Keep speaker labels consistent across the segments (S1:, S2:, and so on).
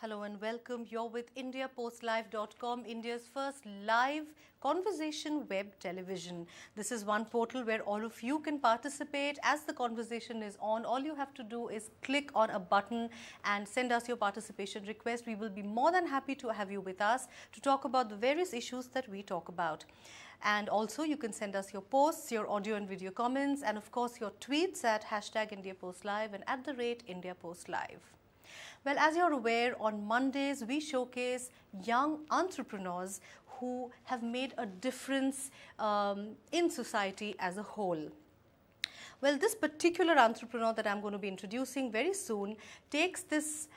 S1: Hello and welcome. You're with IndiaPostLive.com, India's first live conversation web television. This is one portal where all of you can participate. As the conversation is on, all you have to do is click on a button and send us your participation request. We will be more than happy to have you with us to talk about the various issues that we talk about. And also you can send us your posts, your audio and video comments, and of course your tweets at #IndiaPostLive and @IndiaPostLive. Well, as you're aware, on Mondays we showcase young entrepreneurs who have made a difference in society as a whole. Well, this particular entrepreneur that I'm going to be introducing very soon takes this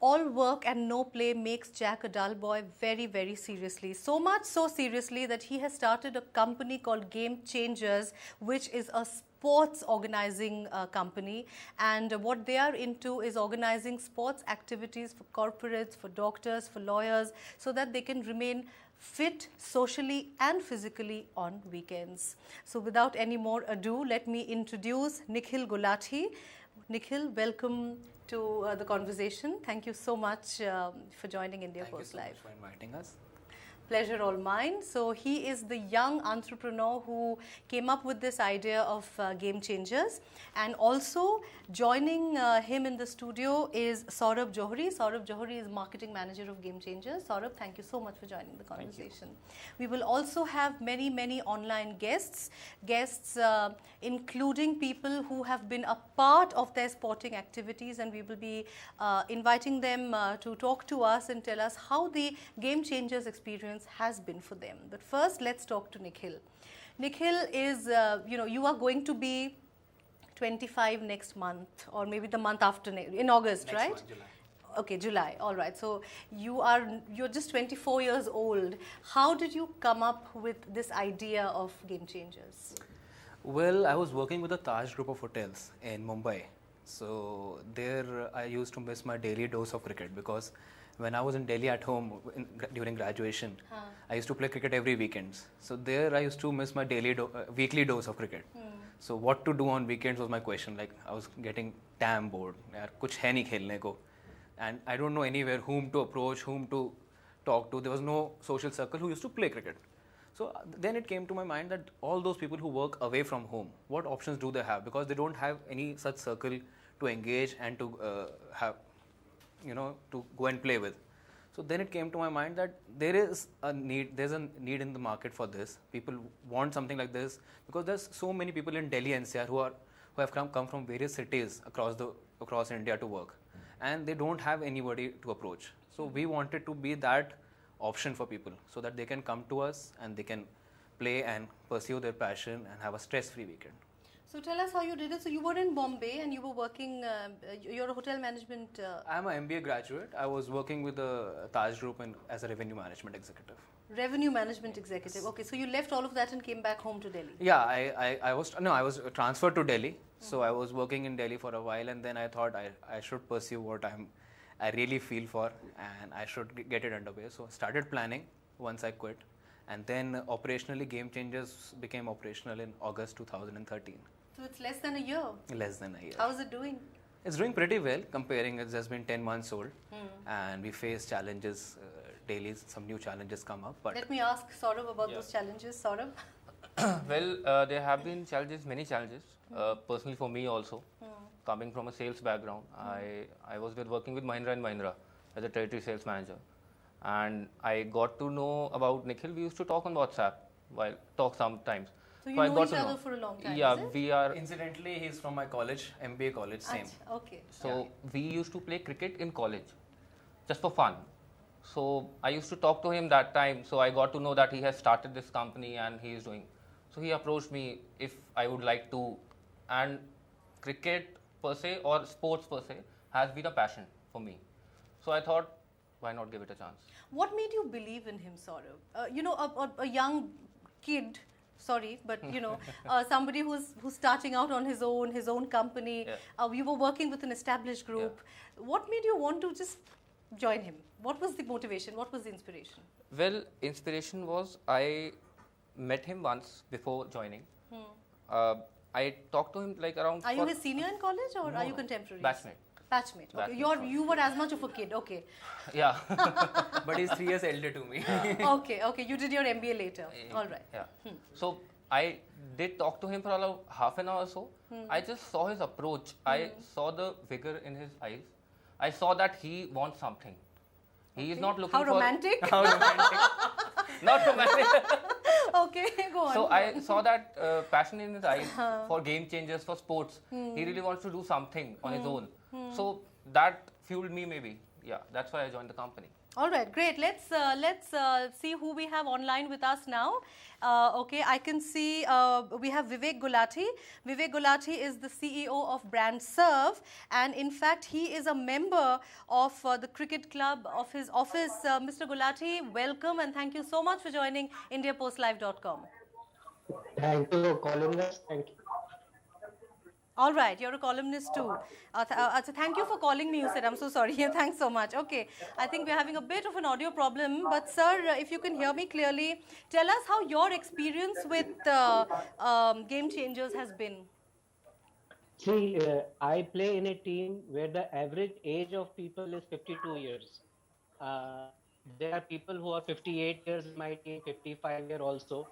S1: all work and no play makes Jack a dull boy very, very seriously. So much so seriously that he has started a company called Game Changers, which is a sports organizing company, and what they are into is organizing sports activities for corporates, for doctors, for lawyers, so that they can remain fit socially and physically on weekends. So without any more ado, let me introduce Nikhil Gulati. Nikhil, welcome to the conversation. Thank you so much for joining India Post Live.
S2: Thank you so much for inviting us.
S1: Pleasure all mine. So he is the young entrepreneur who came up with this idea of Game Changers, and also joining him in the studio is Saurabh Johri. Saurabh Johri is marketing manager of Game Changers. Saurabh, thank you so much for joining the conversation. We will also have many online guests, including people who have been a part of their sporting activities, and we will be inviting them to talk to us and tell us how the Game Changers experience has been for them. But first, let's talk to Nikhil. Nikhil is, you are going to be 25 next month, or maybe the month after, in August,
S2: Next
S1: right?
S2: month, July.
S1: Okay, July. All right. So you're just 24 years old. How did you come up with this idea of Game Changers?
S2: Well, I was working with the Taj Group of hotels in Mumbai. So there I used to miss my daily dose of cricket, because when I was in Delhi at home during graduation, I used to play cricket every weekends. So there I used to miss my weekly dose of cricket. So what to do on weekends was my question. Like, I was getting damn bored. यार कुछ है नहीं खेलने को. And I don't know anywhere whom to approach, whom to talk to. There was no social circle who used to play cricket. So then it came to my mind that all those people who work away from home, what options do they have? Because they don't have any such circle to engage and to to go and play with. So then it came to my mind that there's a need in the market for this. People want something like this, because there's so many people in Delhi NCR who have come from various cities across India to work, and they don't have anybody to approach. So we wanted to be that option for people, so that they can come to us and they can play and pursue their passion and have a stress-free weekend.
S1: So tell us how you did it. So you were in Bombay and you were working, you're a hotel management.
S2: I'm an MBA graduate. I was working with the Taj Group as a revenue management executive.
S1: Revenue management executive. Okay, so you left all of that and came back home to Delhi.
S2: Yeah, I was transferred to Delhi. So I was working in Delhi for a while, and then I thought I should pursue what I really feel for, and I should get it underway. So I started planning once I quit, and then operationally Game Changers became operational in August 2013.
S1: So it's less than a year.
S2: Less than a year.
S1: How is it doing?
S2: It's doing pretty well, comparing it's just been 10 months old, and we face challenges daily. Some new challenges come up. But
S1: let me ask Saurabh about those challenges. Saurabh?
S3: Well, there have been challenges, many challenges. Personally, for me also, coming from a sales background, I was working with Mahindra & Mahindra as a territory sales manager, and I got to know about Nikhil. We used to talk on WhatsApp, talk sometimes.
S1: So you know each other for a long time,
S3: Yeah,
S1: is it?
S3: we are.
S2: Incidentally, he's from my college, MBA college, same.
S1: Okay.
S3: So we used to play cricket in college, just for fun. So I used to talk to him that time. So I got to know that he has started this company and he is doing. So he approached me if I would like to, and cricket per se or sports per se has been a passion for me. So I thought, why not give it a chance?
S1: What made you believe in him, Saurabh? A young kid. Sorry, but somebody who's starting out on his own company.
S3: Yeah.
S1: You were working with an established group. Yeah. What made you want to just join him? What was the motivation? What was the inspiration?
S3: Well, inspiration was I met him once before joining. I talked to him like around.
S1: Are you his senior in college or
S3: No,
S1: are you contemporaries?
S3: Batchmate.
S1: Batchmate. Okay. You were as much of a kid. Okay.
S3: Yeah.
S2: But he's 3 years elder to me.
S1: Okay. Okay. You did your MBA later. All right.
S3: Yeah. So I did talk to him for about half an hour or so. I just saw his approach. I saw the vigor in his eyes. I saw that he wants something. He is not looking
S1: How
S3: for...
S1: romantic?
S3: How romantic. Not romantic.
S1: Okay, go on.
S3: So I saw that passion in his eyes for game changers, for sports. He really wants to do something on his own. So that fueled me maybe. Yeah, that's why I joined the company.
S1: All right, great. Let's see who we have online with us now. Okay, I can see we have Vivek Gulati. Vivek Gulati is the CEO of Brand Serve, and in fact, he is a member of the cricket club of his office. Mr. Gulati, welcome and thank you so much for joining IndiaPostLive.com.
S4: Thank you for calling us. Thank you.
S1: All right, you're a columnist too. So thank you for calling me, you said. I'm so sorry. Thanks so much. Okay, I think we're having a bit of an audio problem. But sir, if you can hear me clearly, tell us how your experience with Game Changers has been.
S4: See, I play in a team where the average age of people is 52 years. There are people who are 58 years in my team, 55 years also.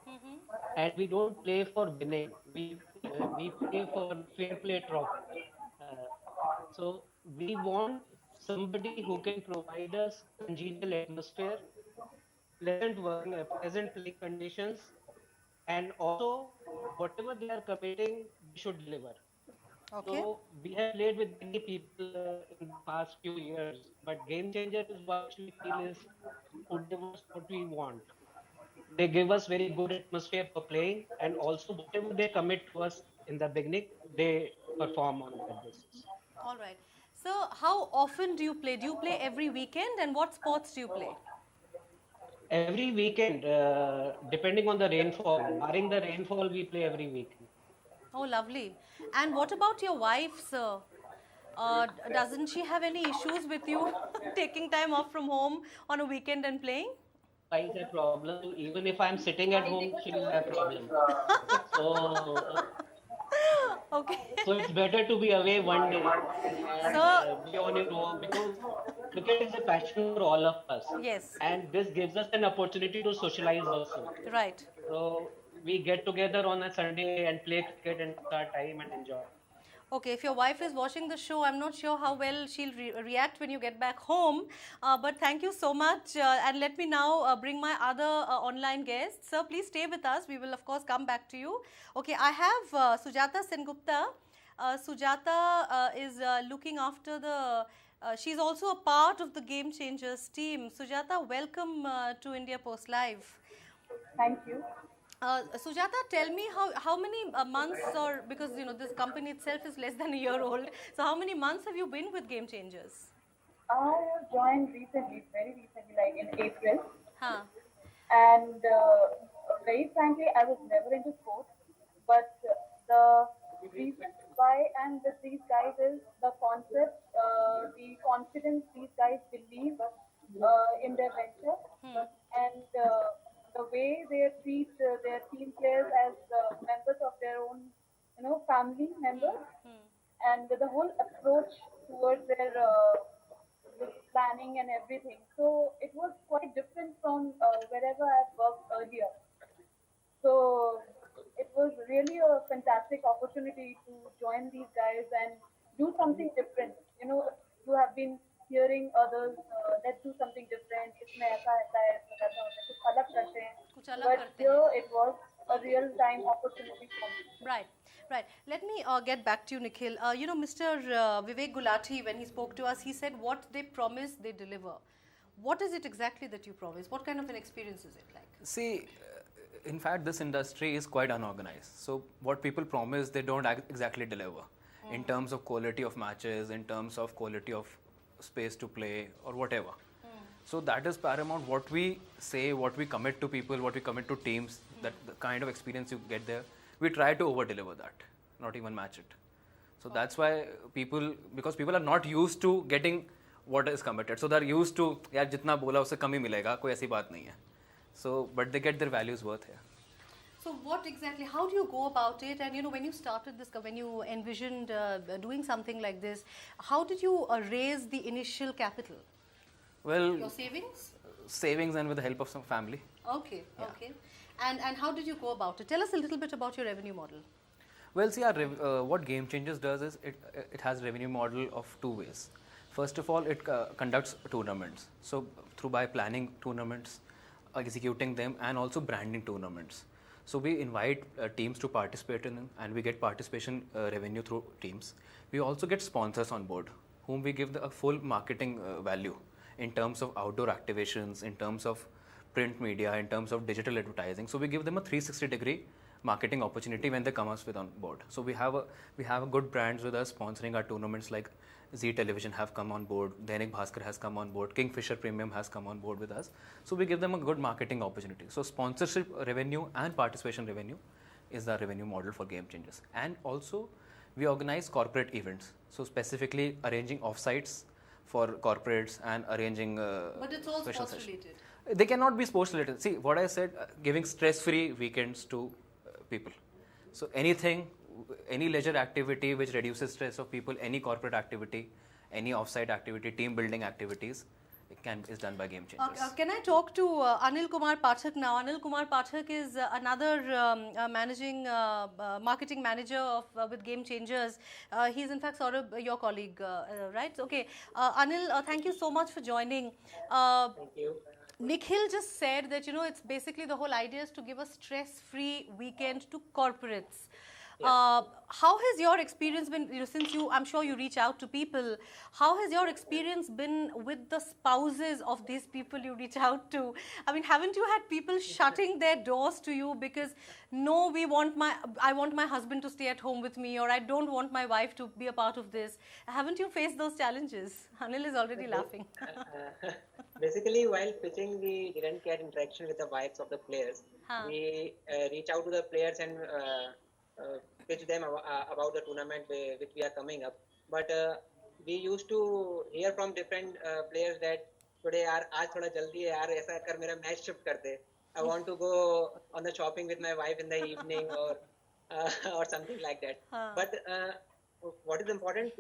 S4: And we don't play for winning. We play for fair play trophy. So we want somebody who can provide us congenial atmosphere, pleasant play conditions, and also whatever they are committing, we should deliver.
S1: Okay.
S4: So we have played with many people in the past few years, but Game Changer is what we feel is who give us what we want. They give us very good atmosphere for playing, and also whatever they commit to us in the beginning, they perform on that basis.
S1: All right. So how often do you play? Do you play every weekend, and what sports do you play?
S4: Every weekend, depending on the rainfall. Barring the rainfall, we play every weekend.
S1: Oh, lovely. And what about your wife, sir? Doesn't she have any issues with you taking time off from home on a weekend and playing?
S4: Why is a problem? Even if I'm sitting at home, she will have a problem.
S1: Okay.
S4: So it's better to be away one day and be on your own, because cricket is a passion for all of us.
S1: Yes.
S4: And this gives us an opportunity to socialize also.
S1: Right.
S4: So we get together on a Sunday and play cricket and take our time and enjoy.
S1: Okay, if your wife is watching the show, I'm not sure how well she'll react when you get back home. But thank you so much. And let me now bring my other online guests. Sir, please stay with us. We will, of course, come back to you. Okay, I have Sujata Sengupta. Sujata is looking after the... she's also a part of the Game Changers team. Sujata, welcome to India Post Live.
S5: Thank you.
S1: Sujata, tell me how many months, or because you know this company itself is less than a year old, so how many months have you been with Game Changers?
S5: I have joined recently, very recently, like in April.
S1: Huh.
S5: And very frankly, I was never into sports, but the reason why I'm with these guys is the concept, the confidence these guys believe in their venture, and the way they treat their team players as members of their own, family members, and the whole approach towards their planning and everything. So it was quite different from wherever I've worked earlier. So it was really a fantastic opportunity to join these guys and do something different. You have been hearing others, let's do something different. इसमें ऐसा ऐसा है, इसमें ऐसा होता है, कुछ अलग करते हैं. But here it was a real-time opportunity for me.
S1: Right. Right. Let me get back to you, Nikhil. Mr. Vivek Gulati, when he spoke to us, he said what they promise, they deliver. What is it exactly that you promise? What kind of an experience is it like?
S2: See, in fact, this industry is quite unorganized. So what people promise, they don't exactly deliver in terms of quality of matches, in terms of quality of space to play or whatever. So that is paramount. What we say, what we commit to people, what we commit to teams, that the kind of experience you get there, we try to over-deliver that, not even match it. So that's why because people are not used to getting what is committed. So they're used to, यार जितना बोला उससे कम ही मिलेगा, कोई ऐसी बात नहीं है. So, but they get their values worth here.
S1: So what exactly, how do you go about it? And when you started this, when you envisioned doing something like this, how did you raise the initial capital?
S2: Well,
S1: Your savings?
S2: savings and with the help of some family.
S1: Okay, okay. And how did you go about it? Tell us a little bit about your revenue model.
S2: Well, see, what Game Changers does is it has revenue model of two ways. First of all, it conducts tournaments. So by planning tournaments, executing them, and also branding tournaments. So we invite teams to participate in them, and we get participation revenue through teams. We also get sponsors on board, whom we give a full marketing value in terms of outdoor activations, in terms of print media, in terms of digital advertising. So we give them a 360-degree marketing opportunity when they come us with on board. So we have a good brands with us sponsoring our tournaments, like Zee Television have come on board, Dainik Bhaskar has come on board, Kingfisher Premium has come on board with us. So we give them a good marketing opportunity. So sponsorship revenue and participation revenue is the revenue model for Game Changers. And also we organize corporate events. So specifically arranging offsites for corporates and arranging
S1: But it's all
S2: special
S1: sports
S2: sessions.
S1: related.
S2: They cannot be sports related. See what I said, giving stress-free weekends to people. So any leisure activity which reduces stress of people, any corporate activity, any offsite activity, team building activities, is done by Game Changers.
S1: Can I talk to Anil Kumar Pathak now? Anil Kumar Pathak is another marketing manager with Game Changers. He's in fact Saurabh, your colleague, right? Okay. Anil, thank you so much for joining.
S4: Thank you.
S1: Nikhil just said that, it's basically the whole idea is to give a stress-free weekend to corporates. How has your experience been, since I'm sure you reach out to people, how has your experience been with the spouses of these people you reach out to? I mean, haven't you had people shutting their doors to you because, no, I want my husband to stay at home with me, or I don't want my wife to be a part of this? Haven't you faced those challenges? Anil is already laughing.
S6: Basically, while pitching, we didn't get interaction with the wives of the players. We reach out to the players and pitch them about the tournament which we are coming up. But we used to hear from different players that today आज थोड़ा जल्दी है यार, ऐसा कर मेरा match shift कर दे. I want to go on the shopping with my wife in the evening or something like that. But what is important,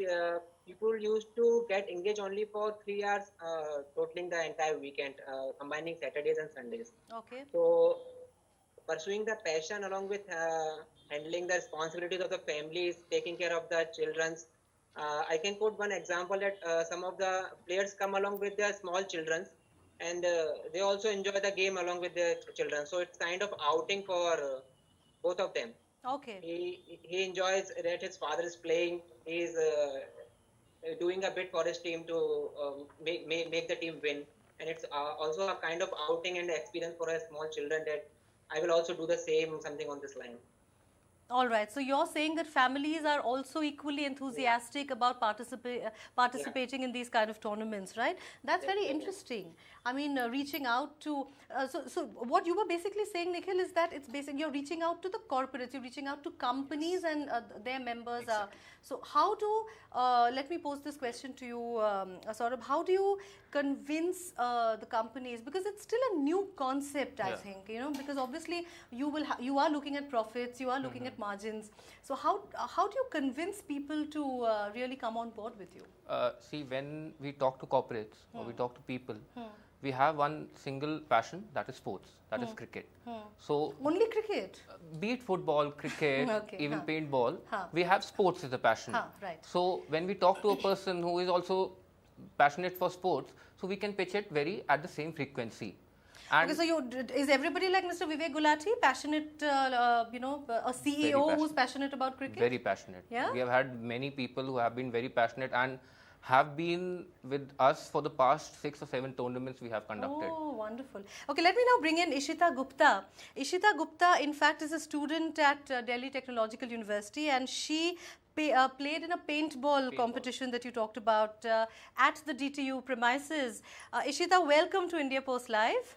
S6: people used to get engaged only for 3 hours, totaling the entire weekend, combining Saturdays and Sundays.
S1: Okay.
S6: So pursuing the passion along with handling the responsibilities of the families, taking care of the children's. I can quote one example that some of the players come along with their small children, and they also enjoy the game along with their children. So it's kind of outing for both of them.
S1: Okay.
S6: He enjoys that his father is playing. He's doing a bit for his team to make the team win, and it's also a kind of outing and experience for a small children that I will also do the same, something on this line.
S1: All right. So you're saying that families are also equally enthusiastic about participating in these kind of tournaments, right? That's very interesting. I mean, reaching out to so what you were basically saying, Nikhil, is that it's basically you're reaching out to the corporates, you're reaching out to companies and their members. So how do let me pose this question to you, Saurabh. How do you convince the companies, because it's still a new concept, I think, because obviously you are looking at profits, you are looking at margins. So how do you convince people to really come on board with you?
S3: See, when we talk to corporates or we talk to people, we have one single passion, that is sports, that is cricket. So
S1: only cricket?
S3: Be it football, cricket, even paintball, we have sports as a passion.
S1: Right.
S3: So when we talk to a person who is also passionate for sports, so we can pitch it at the same frequency. And
S1: okay, so is everybody like Mr. Vivek Gulati, passionate, a CEO who's passionate about cricket?
S3: Very passionate.
S1: Yeah?
S3: We have had many people who have been very passionate and have been with us for the past 6 or 7 tournaments we have conducted.
S1: Oh, wonderful. Okay, let me now bring in Ishita Gupta. Ishita Gupta, in fact, is a student at Delhi Technological University, and she played in a paintball competition that you talked about at the DTU premises. Ishita, welcome to India Post Live.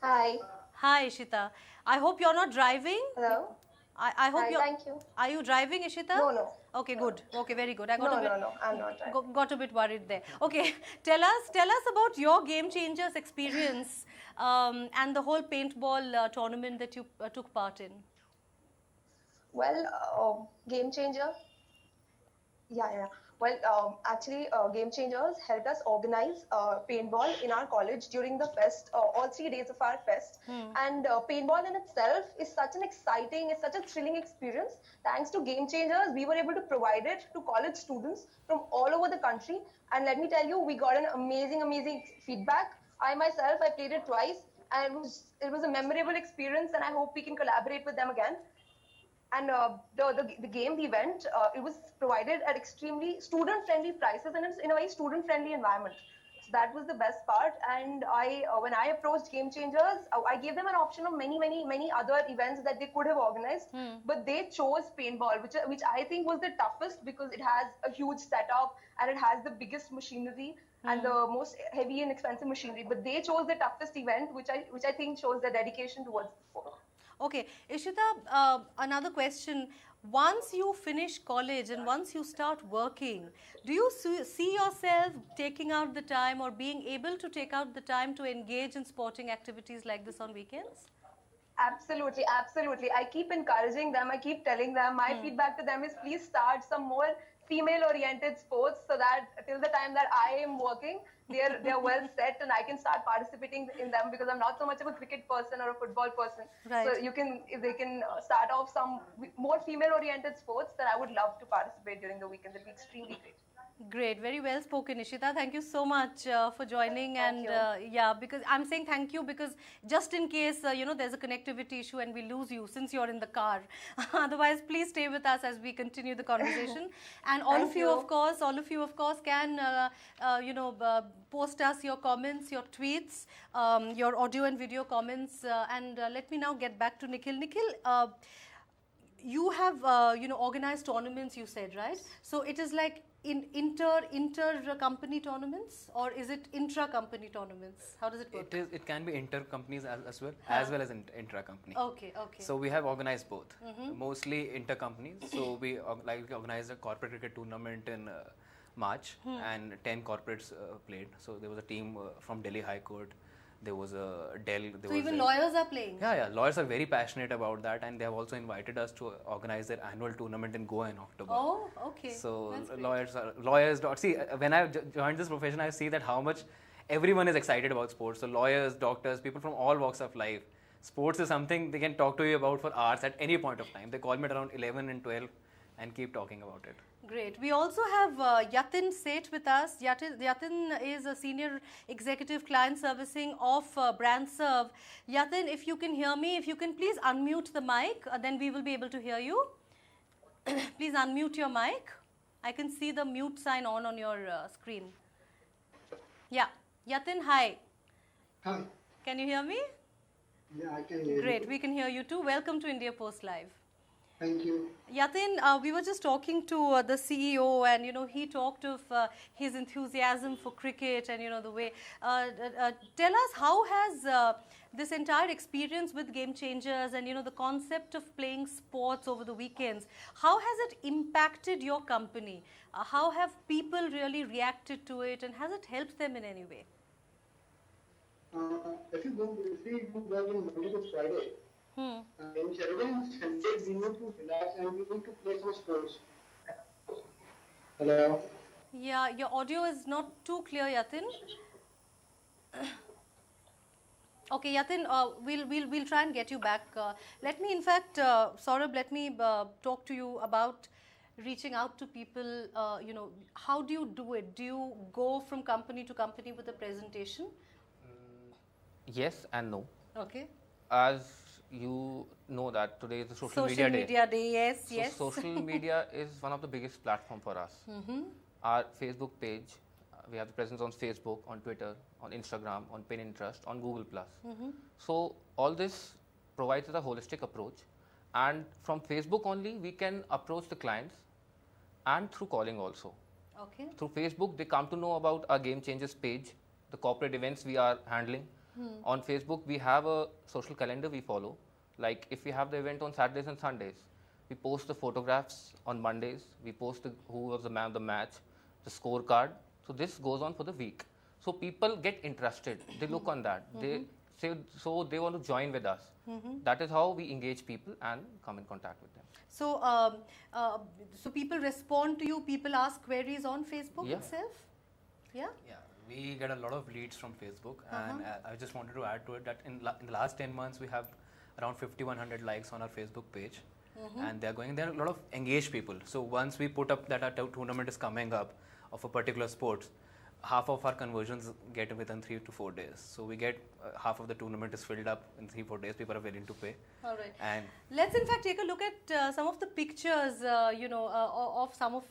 S7: Hi.
S1: Hi, Ishita. I hope you're not driving.
S7: Hello.
S1: I hope
S7: Hi,
S1: you're...
S7: thank you.
S1: Are you driving, Ishita?
S7: No, no.
S1: Okay, good. Okay, very good. I got
S7: No, I'm not trying.
S1: got a bit worried there. Okay, tell us about your Game Changers experience and the whole paintball tournament that you took part in.
S7: Well, Game Changer. Yeah. Well, actually, Game Changers helped us organize paintball in our college during the fest, all 3 days of our fest. And paintball in itself is such an exciting, it's such a thrilling experience. Thanks to Game Changers, we were able to provide it to college students from all over the country. And let me tell you, we got an amazing feedback. I myself, I played it twice, and it was a memorable experience. And I hope we can collaborate with them again. And the game, the event, it was provided at extremely student-friendly prices, and it's in a very student-friendly environment. So that was the best part. And when I approached Game Changers, I gave them an option of many other events that they could have organized, but they chose paintball, which I think was the toughest because it has a huge setup and it has the biggest machinery and the most heavy and expensive machinery. But they chose the toughest event, which I think shows their dedication towards the sport.
S1: Okay, Ishita, another question. Once you finish college and once you start working, do you see yourself taking out the time or being able to take out the time to engage in sporting activities like this on weekends?
S7: Absolutely. I keep encouraging them. I keep telling them. My feedback to them is please start some more female-oriented sports so that till the time that I am working, they're well set and I can start participating in them because I'm not so much of a cricket person or a football person.
S1: Right.
S7: So if they can start off some more female-oriented sports, then I would love to participate during the weekend. It'd be extremely great.
S1: Great, very well spoken, Ishita. Thank you so much for joining.
S7: Thank you.
S1: Yeah, because I'm saying thank you because just in case there's a connectivity issue and we lose you since you're in the car. Otherwise, please stay with us as we continue the conversation. And all of you, of course, can post us your comments, your tweets, your audio and video comments. And let me now get back to Nikhil. Nikhil, you have organized tournaments, you said, right? So it is like in inter company tournaments, or is it intra company tournaments? How does it work?
S2: It can be inter companies as well as intra company.
S1: Okay.
S2: So we have organized both, mostly inter companies. So we organized a corporate cricket tournament in March, and 10 corporates played. So there was a team from Delhi High Court. There was a Dell.
S1: So even lawyers are playing?
S2: Yeah. Lawyers are very passionate about that, and they have also invited us to organize their annual tournament in Goa in October.
S1: Oh, okay.
S2: So lawyers. See, when I joined this profession, I see that how much everyone is excited about sports. So lawyers, doctors, people from all walks of life. Sports is something they can talk to you about for hours at any point of time. They call me at around 11 and 12 and keep talking about it.
S1: Great. We also have Yatin Seth with us. Yatin is a senior executive client servicing of BrandServe. Yatin, if you can hear me, if you can please unmute the mic, then we will be able to hear you. Please unmute your mic. I can see the mute sign on your screen. Yeah. Yatin, hi.
S8: Hi.
S1: Can you hear me?
S8: Yeah, I can hear you.
S1: Great. We can hear you too. Welcome to India Post Live.
S8: Thank you.
S1: Yatin, we were just talking to the CEO, and he talked of his enthusiasm for cricket and the way. Tell us, how has this entire experience with Game Changers and the concept of playing sports over the weekends, how has it impacted your company? How have people really reacted to it, and has it helped them in any way?
S8: If you go in Monday to Friday, in Saturday and Sunday, we need to relax and we need to play some sports. Hello?
S1: Yeah, your audio is not too clear, Yatin. Okay, Yatin, we'll try and get you back. Let me, in fact, Saurabh, let me talk to you about reaching out to people. How do you do it? Do you go from company to company with a presentation?
S3: Yes and no.
S1: Okay.
S3: As you know that today is the social
S1: media day. Yes,
S3: so
S1: yes.
S3: Social media is one of the biggest platform for us. Our Facebook page, we have the presence on Facebook, on Twitter, on Instagram, on Pinterest, on Google+. So all this provides us a holistic approach, and from Facebook only we can approach the clients, and through calling also.
S1: Okay.
S3: Through Facebook they come to know about our Game Changers page, the corporate events we are handling. On Facebook, we have a social calendar we follow. Like if we have the event on Saturdays and Sundays, We post the photographs on Mondays. We post who was the man of the match, the scorecard. So this goes on for the week. So people get interested. They look on that. They say, so they want to join with us. That is how we engage people and come in contact with them.
S1: So, so people respond to you. People ask queries on Facebook itself. Yeah.
S2: Yeah, we get a lot of leads from Facebook, and I just wanted to add to it that in the last 10 months we have around 5,100 likes on our Facebook page, and there are a lot of engaged people. So once we put up that our tournament is coming up of a particular sport, half of our conversions get within 3 to 4 days. So we get half of the tournament is filled up in 3-4 days. People are willing to pay.
S1: All right.
S2: And
S1: let's in fact take a look at some of the pictures, of some of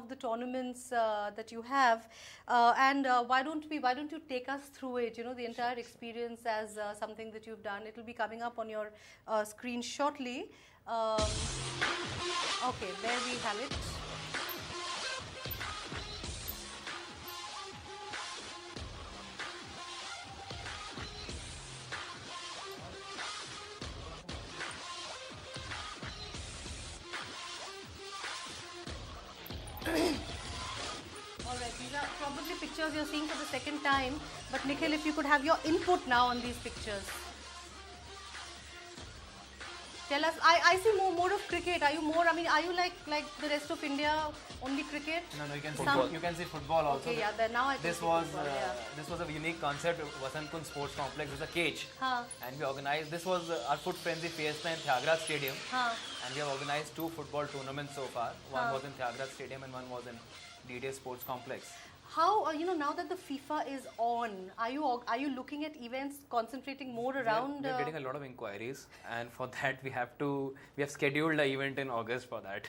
S1: the tournaments that you have, and why don't you take us through it? You know, the entire experience as something that you've done. It will be coming up on your screen shortly. Okay, there we have it. Alright, these are probably pictures you're seeing for the second time, but Nikhil, if you could have your input now on these pictures. Tell us, I see more of cricket. Are you more, I mean, are you like the rest of India, only cricket?
S2: no, you can see football also.
S1: Okay, yeah, then now I
S2: This was a unique concept. Vasant Kund Sports Complex is a cage, and we organized. This was our Foot Frenzy Fiesta in Thiagraj Stadium, and we have organized 2 football tournaments so far. One was in Thiagraj Stadium and one was in DDS Sports Complex.
S1: How, now that the FIFA is on, are you looking at events concentrating more around?
S2: We're getting a lot of inquiries, and for that we have scheduled an event in August for that.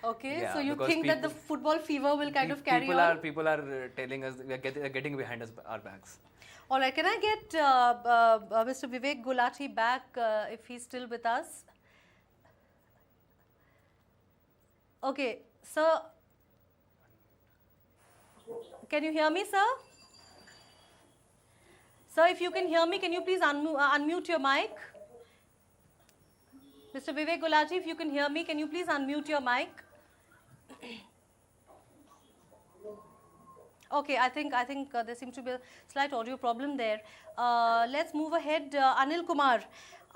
S1: Okay,
S2: Yeah,
S1: so you
S2: because
S1: think that the football fever will kind of carry on?
S2: People are telling us we are getting behind our backs.
S1: All right, can I get Mr. Vivek Gulati back if he's still with us? Okay, sir. Can you hear me, sir? Sir, if you can hear me, can you please unmute your mic? Mr. Vivek Gulati, if you can hear me, can you please unmute your mic? Okay, I think there seems to be a slight audio problem there. Let's move ahead. Anil Kumar.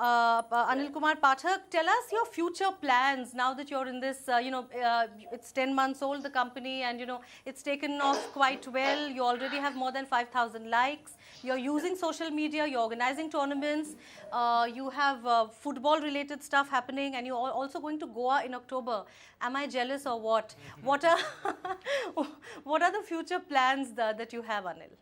S1: Anil Kumar Pathak, tell us your future plans now that you're in this, it's 10 months old, the company, and it's taken off quite well. You already have more than 5,000 likes. You're using social media, you're organizing tournaments, you have football related stuff happening, and you're also going to Goa in October. Am I jealous or what? What are the future plans that you have, Anil?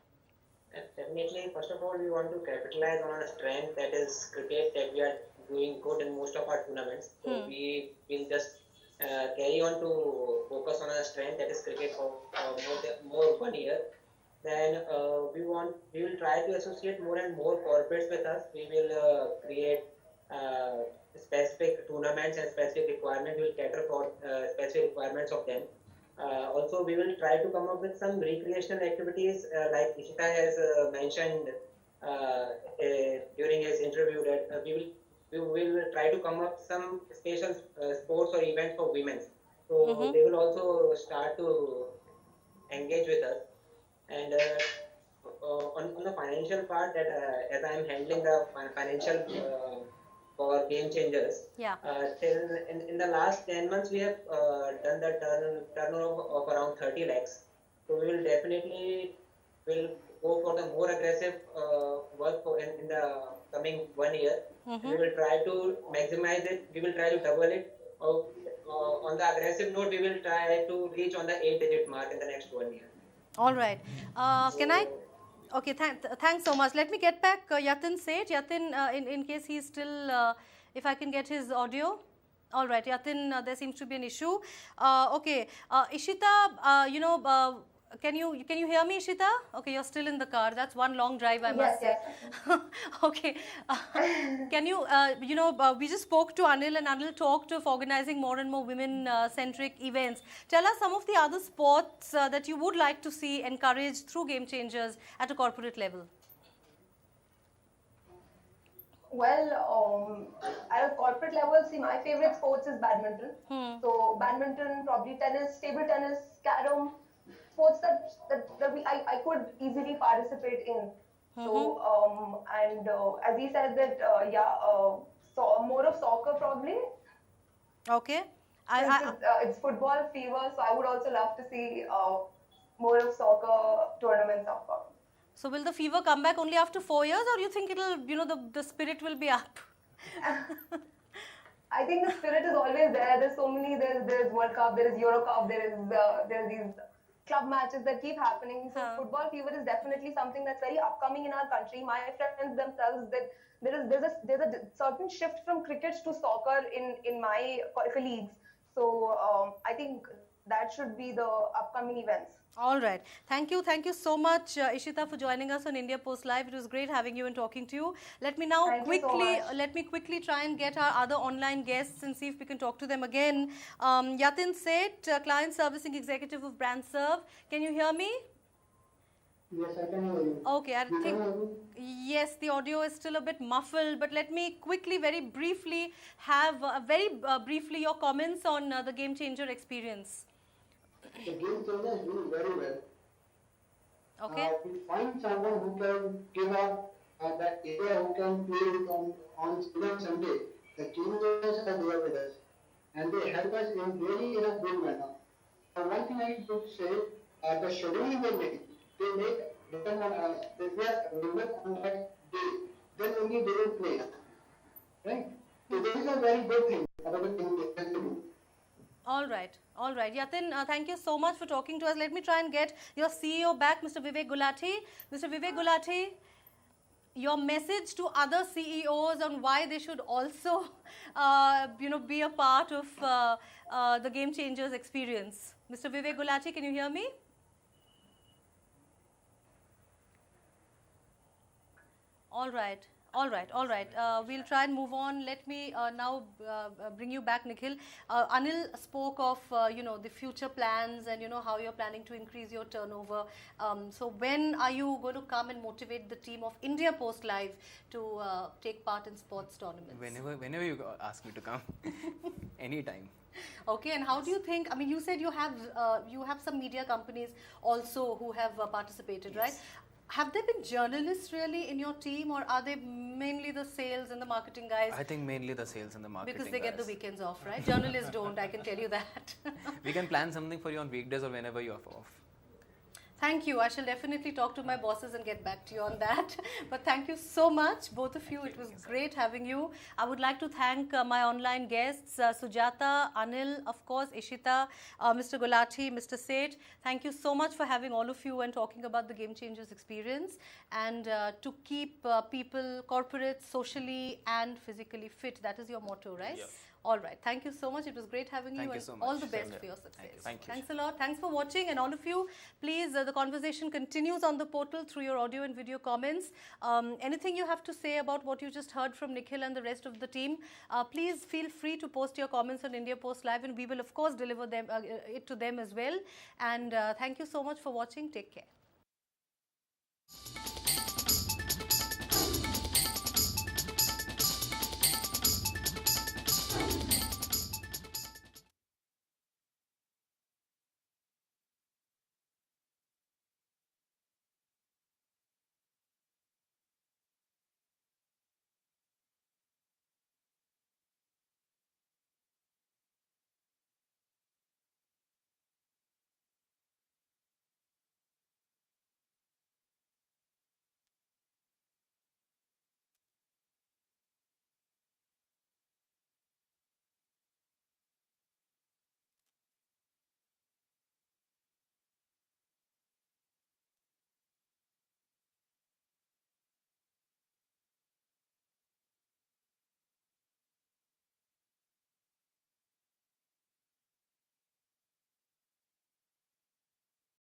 S6: Definitely, first of all, we want to capitalize on our strength, that is cricket, that we are doing good in most of our tournaments. So we will just carry on to focus on our strength, that is cricket, for more 1 year. Then we will try to associate more and more corporates with us. We will create specific tournaments and specific requirements. We will cater for specific requirements of them. Also, we will try to come up with some recreational activities, like Ishita has mentioned during his interview, that we will try to come up some special sports or events for women. So they will also start to engage with us. And on the financial part, that as I am handling the financial for Game Changers.
S1: Yeah.
S6: In the last 10 months, we have done the turnover of around 30 lakhs. So we will definitely go for the more aggressive work in the coming 1 year. We will try to maximize it. We will try to double it. On the aggressive note, we will try to reach on the 8-digit mark in the next 1 year.
S1: All right. Can I? Okay, thanks so much. Let me get back Yatin Seth. Yatin, in case he's still, if I can get his audio. All right, Yatin, there seems to be an issue. Okay, Ishita, can you hear me, Ishita? Okay, you're still in the car. That's one long drive, I must say. Yes. Okay. Can you, we just spoke to Anil, and Anil talked of organizing more and more women-centric events. Tell us some of the other sports that you would like to see encouraged through Game Changers at a corporate level.
S7: Well, at a corporate level, see, my favorite sports is badminton. So badminton, probably tennis, table tennis, carom, sports that I could easily participate in. So and as he said that so more of soccer probably.
S1: Okay.
S7: Since it's football fever, so I would also love to see more of soccer tournaments of.
S1: So will the fever come back only after 4 years, or you think it'll, the spirit will be up?
S7: I think the spirit is always there. There's so many. There's World Cup. There is Euro Cup. There's these club matches that keep happening. So football fever is definitely something that's very upcoming in our country. My friends themselves that there's a certain shift from cricket to soccer in my colleagues. So I think that should be the upcoming events.
S1: All right. Thank you so much, Ishita, for joining us on India Post Live. It was great having you and talking to you. Let me quickly try and get our other online guests and see if we can talk to them again. Yatin Seth, Client Servicing Executive of BrandServe. Can you hear me?
S8: Yes, I can hear you.
S1: Okay, I think, yes, the audio is still a bit muffled, but let me quickly, very briefly, have briefly your comments on the Game Changer experience.
S8: The Game Changer is doing very well.
S1: Okay.
S8: We find someone who can give up that area, who can play it on Sunday. The Game Changers are there with us, and they help us in a good manner. One thing I would say, the scheduling they make depend on if we are available on that day, then only they will play, right? So this is a very good thing about the thing they can do.
S1: All right. Yatin, thank you so much for talking to us. Let me try and get your CEO back, Mr. Vivek Gulati. Mr. Vivek Gulati, your message to other CEOs on why they should also, be a part of the Game Changers experience. Mr. Vivek Gulati, can you hear me? All right. We'll try and move on. Let me now bring you back, Nikhil. Anil spoke of, the future plans and, how you're planning to increase your turnover. So when are you going to come and motivate the team of India Post Live to take part in sports tournaments?
S2: Whenever you ask me to come, anytime.
S1: Okay, and how do you think, you said you have some media companies also who have participated, yes, right? Have there been journalists really in your team, or are they mainly the sales and the marketing guys?
S2: I think mainly the sales and the marketing
S1: because they
S2: guys.
S1: Get the weekends off, right? Journalists don't, I can tell you that.
S2: We can plan something for you on weekdays or whenever you are off.
S1: Thank you. I shall definitely talk to my bosses and get back to you on that. But thank you so much, both of you. It was great having you. I would like to thank my online guests, Sujata, Anil, of course, Ishita, Mr. Gulati, Mr. Seth. Thank you so much for having all of you and talking about the Game Changers experience, and to keep people, corporates, socially and physically fit. That is your motto, right? Yes. All right. Thank you so much. It was great having you, and all the best for your success.
S2: Thank you.
S1: Thanks a lot. Thanks for watching, and all of you, please, the conversation continues on the portal through your audio and video comments. Anything you have to say about what you just heard from Nikhil and the rest of the team, please feel free to post your comments on India Post Live, and we will, of course, deliver it to them as well. And thank you so much for watching. Take care.